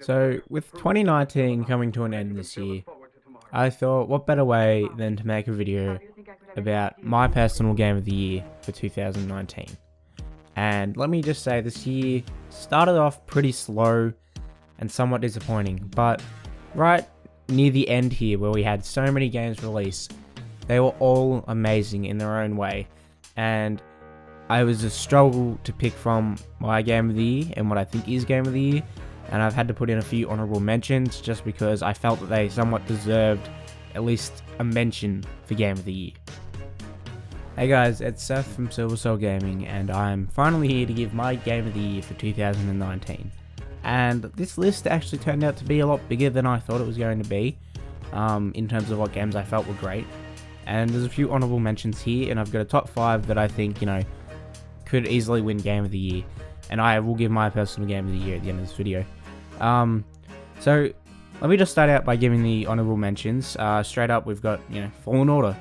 So, with 2019 coming to an end this year, I thought what better way than to make a video about my personal game of the year for 2019. And let me just say, this year started off pretty slow and somewhat disappointing, but right near the end here, where we had so many games released, they were all amazing in their own way, and I was a struggle to pick from my game of the year and what I think is game of the year, and I've had to put in a few honorable mentions just because I felt that they somewhat deserved at least a mention for game of the year. Hey guys, it's Seth from Silver Soul Gaming, and I'm finally here to give my game of the year for 2019. And this list actually turned out to be a lot bigger than I thought it was going to be, in terms of what games I felt were great. And there's a few honorable mentions here, and I've got a top 5 that I think, could easily win game of the year. And I will give my personal game of the year at the end of this video. So let me just start out by giving the honorable mentions. Straight up, we've got, Fallen Order.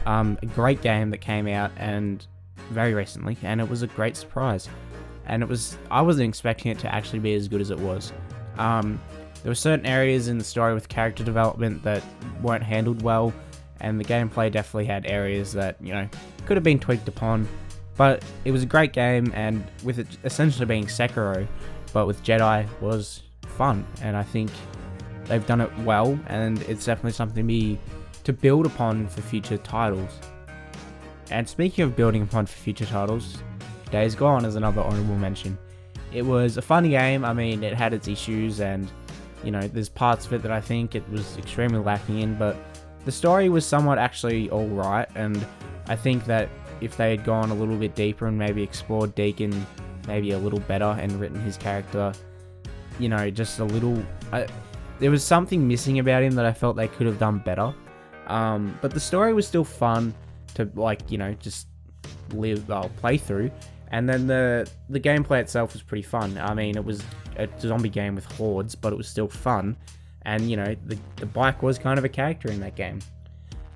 A great game that came out and very recently, and it was a great surprise. And I wasn't expecting it to actually be as good as it was. There were certain areas in the story with character development that weren't handled well, and the gameplay definitely had areas that, could have been tweaked upon. But it was a great game, and with it essentially being Sekiro, but with Jedi, was fun. And I think they've done it well, and it's definitely something to build upon for future titles. And speaking of building upon for future titles, Days Gone is another honorable mention. It was a fun game. I mean, it had its issues, and there's parts of it that I think it was extremely lacking in, but the story was somewhat actually alright, and I think that if they had gone a little bit deeper and maybe explored Deacon maybe a little better and written his character, just a little... there was something missing about him that I felt they could have done better. But the story was still fun to, just play through. And then the gameplay itself was pretty fun. I mean, it was a zombie game with hordes, but it was still fun. And, the bike was kind of a character in that game.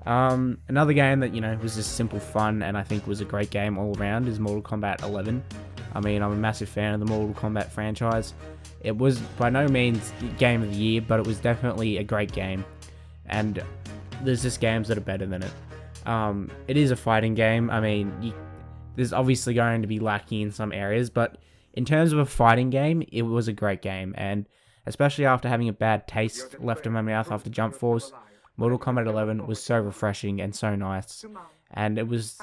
Another game that, was just simple fun and I think was a great game all around is Mortal Kombat 11. I mean, I'm a massive fan of the Mortal Kombat franchise. It was by no means game of the year, but it was definitely a great game. And there's just games that are better than it. It is a fighting game. I mean, there's obviously going to be lacking in some areas, but in terms of a fighting game, it was a great game. And especially after having a bad taste left in my mouth after Jump Force, Mortal Kombat 11 was so refreshing and so nice. And it was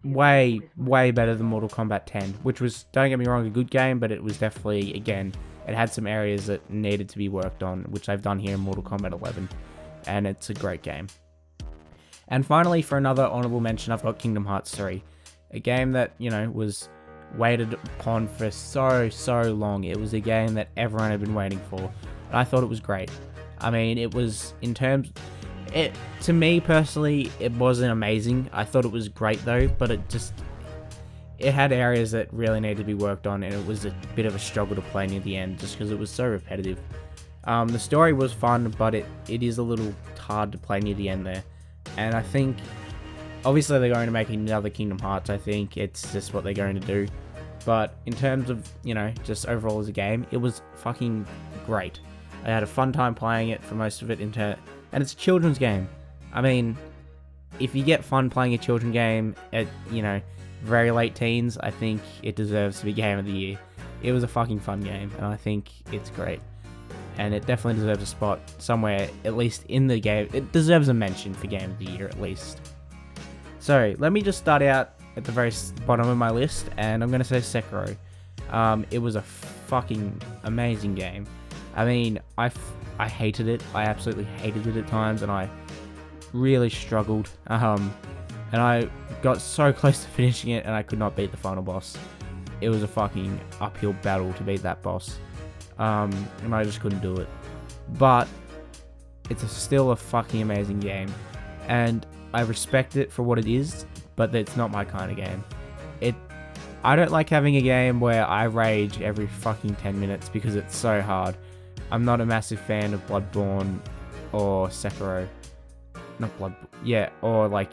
way, way better than Mortal Kombat 10, which was, don't get me wrong, a good game, but it was definitely, again, it had some areas that needed to be worked on, which I've done here in Mortal Kombat 11. And it's a great game. And finally, for another honorable mention, I've got Kingdom Hearts 3. A game that, was waited upon for so long. It was a game that everyone had been waiting for. And I thought it was great. I mean, it was, to me personally, it wasn't amazing. I thought it was great though, but it had areas that really needed to be worked on, and it was a bit of a struggle to play near the end just because it was so repetitive. The story was fun, but it is a little hard to play near the end there. And I think, obviously they're going to make another Kingdom Hearts. I think it's just what they're going to do. But in terms of, just overall as a game, it was fucking great. I had a fun time playing it for most of it, and it's a children's game. I mean, if you get fun playing a children's game at, very late teens, I think it deserves to be Game of the Year. It was a fucking fun game, and I think it's great. And it definitely deserves a spot somewhere, at least in the game. It deserves a mention for Game of the Year, at least. So, let me just start out at the very bottom of my list, and I'm going to say Sekiro. It was a fucking amazing game. I mean, I hated it. I absolutely hated it at times, and I really struggled. And I got so close to finishing it, and I could not beat the final boss. It was a fucking uphill battle to beat that boss. And I just couldn't do it. But it's still a fucking amazing game, and I respect it for what it is, but it's not my kind of game. I don't like having a game where I rage every fucking 10 minutes because it's so hard. I'm not a massive fan of Bloodborne or Sekiro. Not Bloodborne. Yeah, or like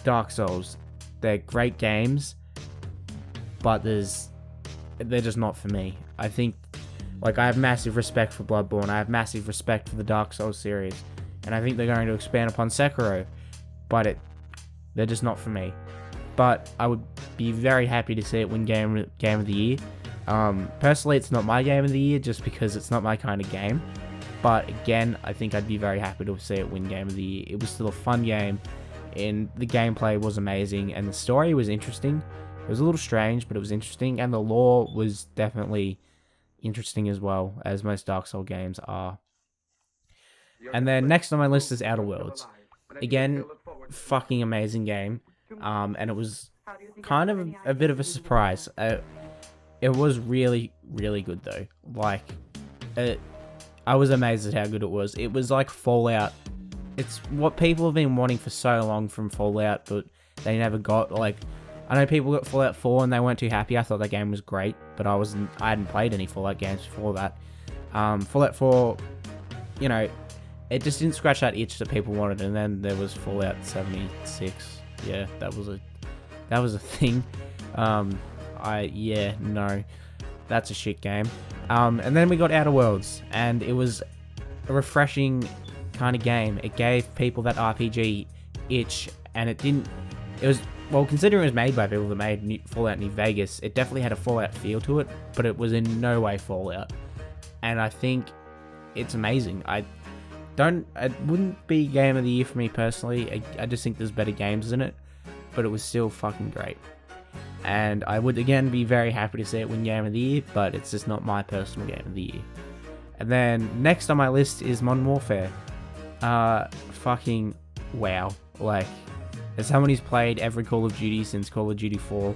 Dark Souls. They're great games, but they're just not for me. I think Like, I have massive respect for Bloodborne. I have massive respect for the Dark Souls series. And I think they're going to expand upon Sekiro. But they're just not for me. But I would be very happy to see it win Game of the Year. Personally, it's not my Game of the Year just because it's not my kind of game. But again, I think I'd be very happy to see it win Game of the Year. It was still a fun game, and the gameplay was amazing, and the story was interesting. It was a little strange, but it was interesting, and the lore was definitely interesting as well, as most Dark Souls games are. And then next on my list is Outer Worlds. Again, fucking amazing game, and it was kind of a bit of a surprise. It was really, really good though. Like, I was amazed at how good it was. It was like Fallout. It's what people have been wanting for so long from Fallout, but they never got. Like, I know people got Fallout 4 and they weren't too happy. I thought that game was great, but I hadn't played any Fallout games before that. Fallout 4, you know, it just didn't scratch that itch that people wanted. And then there was Fallout 76. Yeah, that was a thing. No, that's a shit game. And then we got Outer Worlds, and it was a refreshing kind of game. It gave people that RPG itch, and considering it was made by people that made Fallout New Vegas, it definitely had a Fallout feel to it, but it was in no way Fallout. And I think it's amazing. It wouldn't be Game of the Year for me personally. I just think there's better games in it, but it was still fucking great. And I would again be very happy to see it win Game of the Year, but it's just not my personal Game of the Year. And then next on my list is Modern Warfare. Fucking wow. Like, as someone who's played every Call of Duty since Call of Duty 4,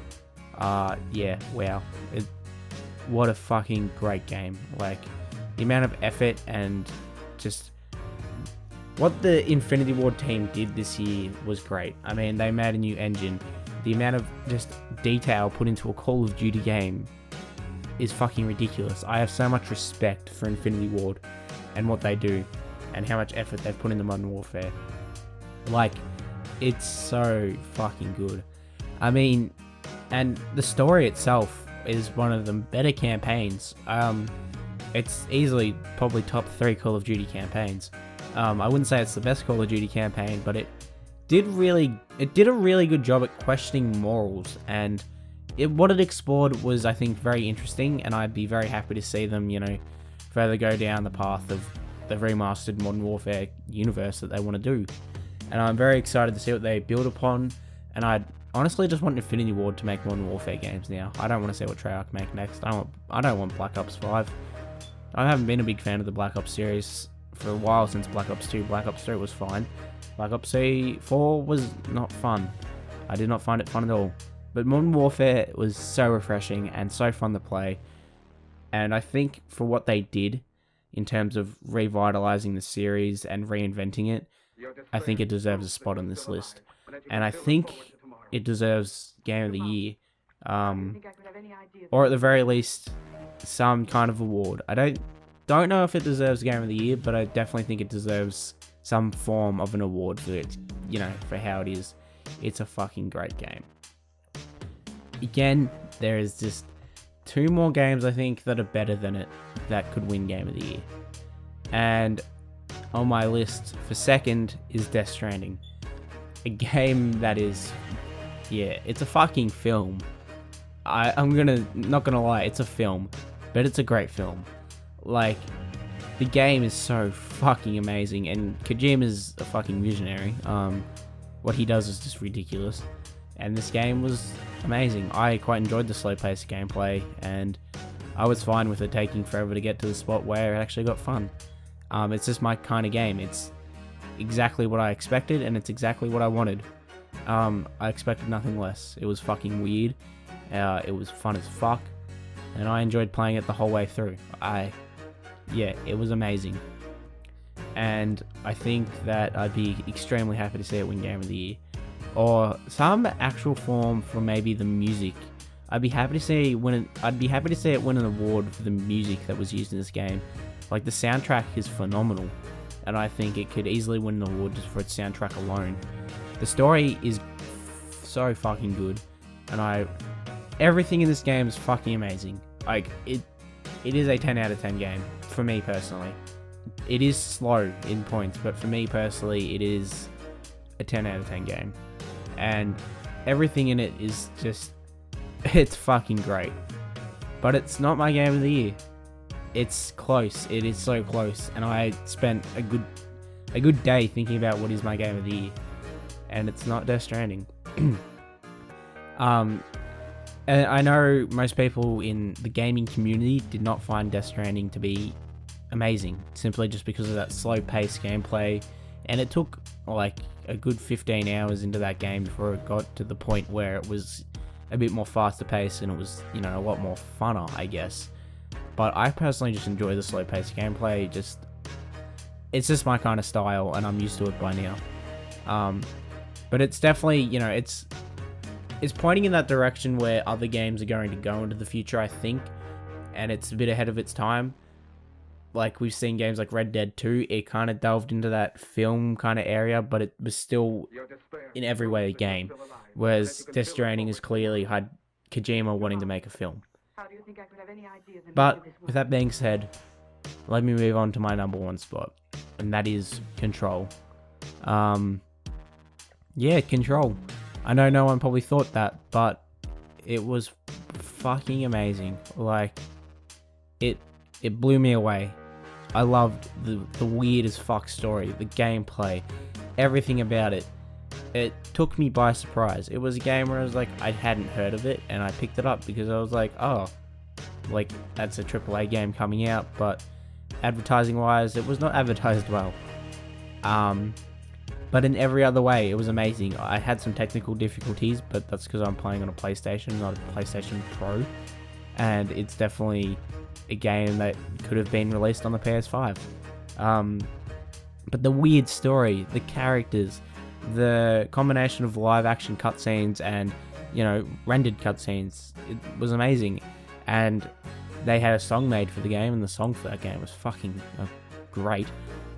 yeah, wow. What a fucking great game. Like, the amount of effort and just what the Infinity Ward team did this year was great. I mean, they made a new engine. The amount of just detail put into a Call of Duty game is fucking ridiculous. I have so much respect for Infinity Ward and what they do and how much effort they've put into Modern Warfare. Like, it's so fucking good. I mean, and the story itself is one of the better campaigns. It's easily probably top 3 Call of Duty campaigns. I wouldn't say it's the best Call of Duty campaign, but it did a really good job at questioning morals, and what it explored was, I think, very interesting, and I'd be very happy to see them, further go down the path of the remastered Modern Warfare universe that they want to do. And I'm very excited to see what they build upon, and I honestly just want Infinity Ward to make Modern Warfare games now. I don't want to see what Treyarch make next. I don't want Black Ops 5. I haven't been a big fan of the Black Ops series for a while since Black Ops 2. Black Ops 3 was fine. Black Ops 4 was not fun. I did not find it fun at all. But Modern Warfare was so refreshing and so fun to play. And I think for what they did in terms of revitalizing the series and reinventing it, I think it deserves a spot on this list. And I think it deserves Game of the Year. Or at the very least, some kind of award. I don't know if it deserves Game of the Year, but I definitely think it deserves some form of an award for it, for how it is. It's a fucking great game. Again, there is just 2 more games I think that are better than it that could win Game of the Year. And on my list for second is Death Stranding. A game that is, it's a fucking film. I'm not gonna lie, it's a film, but it's a great film. Like, the game is so fucking amazing, and Kojima's a fucking visionary. What he does is just ridiculous, and this game was amazing. I quite enjoyed the slow-paced gameplay, and I was fine with it taking forever to get to the spot where it actually got fun. It's just my kind of game. It's exactly what I expected, and it's exactly what I wanted. I expected nothing less. It was fucking weird. It was fun as fuck, and I enjoyed playing it the whole way through. It was amazing. And I think that I'd be extremely happy to see it win Game of the Year. Or some actual form for maybe the music. I'd be happy to see it win an award for the music that was used in this game. Like, the soundtrack is phenomenal, and I think it could easily win an award just for its soundtrack alone. The story is so fucking good, and everything in this game is fucking amazing. Like, it is a 10 out of 10 game for me personally. It is slow in points, but for me personally, it is a 10 out of 10 game. And everything in it is just, it's fucking great. But it's not my game of the year. It's close. It is so close. And I spent a good day thinking about what is my game of the year. And it's not Death Stranding. And I know most people in the gaming community did not find Death Stranding to be amazing, simply just because of that slow-paced gameplay, and it took like a good 15 hours into that game before it got to the point where it was a bit more faster paced and it was, you know, a lot more funner, I guess. But I personally just enjoy the slow-paced gameplay. It's just my kind of style, and I'm used to it by now. But it's definitely, you know, it's pointing in that direction where other games are going to go into the future, I think, and it's a bit ahead of its time. Like, we've seen games like Red Dead 2, it kind of delved into that film kind of area, but it was still in every way a game. Whereas Death Stranding is clearly had Kojima wanting to make a film. But with that being said, let me move on to my number one spot, and that is Control. Yeah, Control. I know no one probably thought that, but it was fucking amazing. Like, it blew me away. I loved the weird as fuck story, the gameplay, everything about it. It took me by surprise. It was a game where I was like, I hadn't heard of it, and I picked it up because I was like, oh, like, that's a AAA game coming out, but advertising wise, it was not advertised well. But in every other way, it was amazing. I had some technical difficulties, but that's because I'm playing on a PlayStation, not a PlayStation Pro. And it's definitely a game that could have been released on the PS5. But the weird story, the characters, the combination of live action cutscenes and, you know, rendered cutscenes, it was amazing. And they had a song made for the game, and the song for that game was fucking great.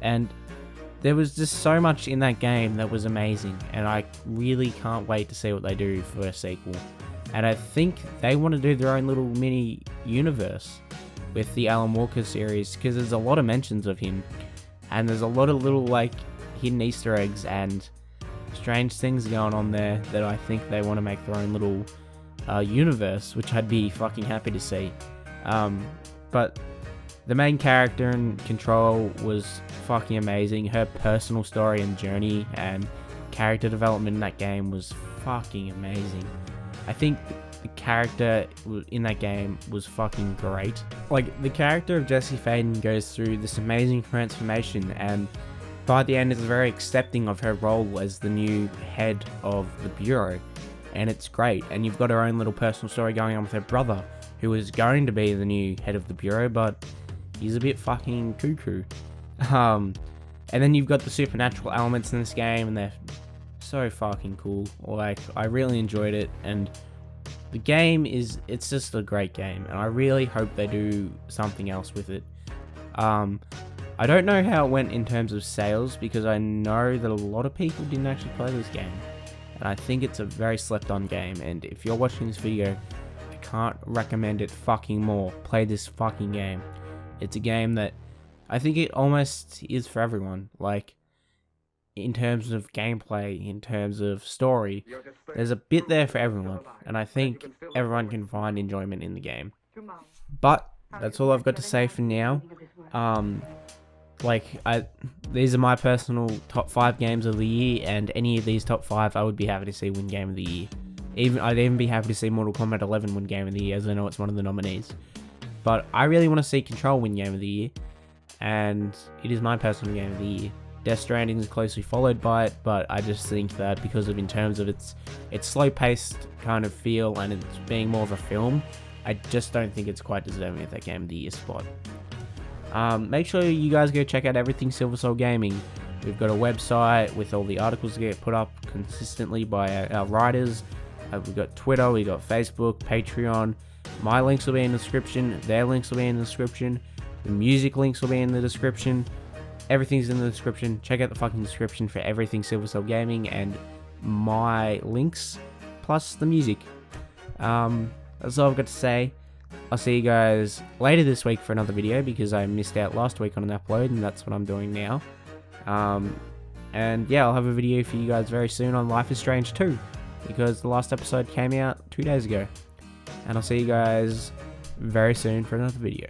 And there was just so much in that game that was amazing, and I really can't wait to see what they do for a sequel. And I think they want to do their own little mini universe with the Alan Walker series, because there's a lot of mentions of him, and there's a lot of little, like, hidden Easter eggs and strange things going on there that I think they want to make their own little universe, which I'd be fucking happy to see. But the main character in Control was fucking amazing. Her personal story and journey and character development in that game was fucking amazing. I think the character in that game was fucking great. Like, the character of Jesse Faden goes through this amazing transformation, and by the end is very accepting of her role as the new head of the Bureau, and it's great. And you've got her own little personal story going on with her brother, who is going to be the new head of the Bureau, but he's a bit fucking cuckoo. And then you've got the supernatural elements in this game, and they're so fucking cool. Like, I really enjoyed it, and the game it's just a great game, and I really hope they do something else with it. I don't know how it went in terms of sales, because I know that a lot of people didn't actually play this game, and I think it's a very slept on game. And if you're watching this video, I can't recommend it fucking more. Play this fucking game. It's a game that I think it almost is for everyone. Like, in terms of gameplay, in terms of story, there's a bit there for everyone, and I think everyone can find enjoyment in the game. But that's all I've got to say for now. These are my personal top 5 games of the year, and any of these top 5 I would be happy to see win Game of the Year. I'd even be happy to see Mortal Kombat 11 win Game of the Year, as I know it's one of the nominees. But I really want to see Control win Game of the Year, and it is my personal Game of the Year. Death Stranding is closely followed by it, but I just think that because of, in terms of its slow-paced kind of feel and it's being more of a film, I just don't think it's quite deserving of that Game of the Year spot. Make sure you guys go check out everything Silver Soul Gaming. We've got a website with all the articles that get put up consistently by our writers. We've got Twitter, we've got Facebook, Patreon. My links will be in the description, their links will be in the description, the music links will be in the description. Everything's in the description. Check out the fucking description for everything Silver Soul Gaming and my links, plus the music. That's all I've got to say. I'll see you guys later this week for another video because I missed out last week on an upload, and that's what I'm doing now. And yeah, I'll have a video for you guys very soon on Life is Strange 2 because the last episode came out 2 days ago. And I'll see you guys very soon for another video.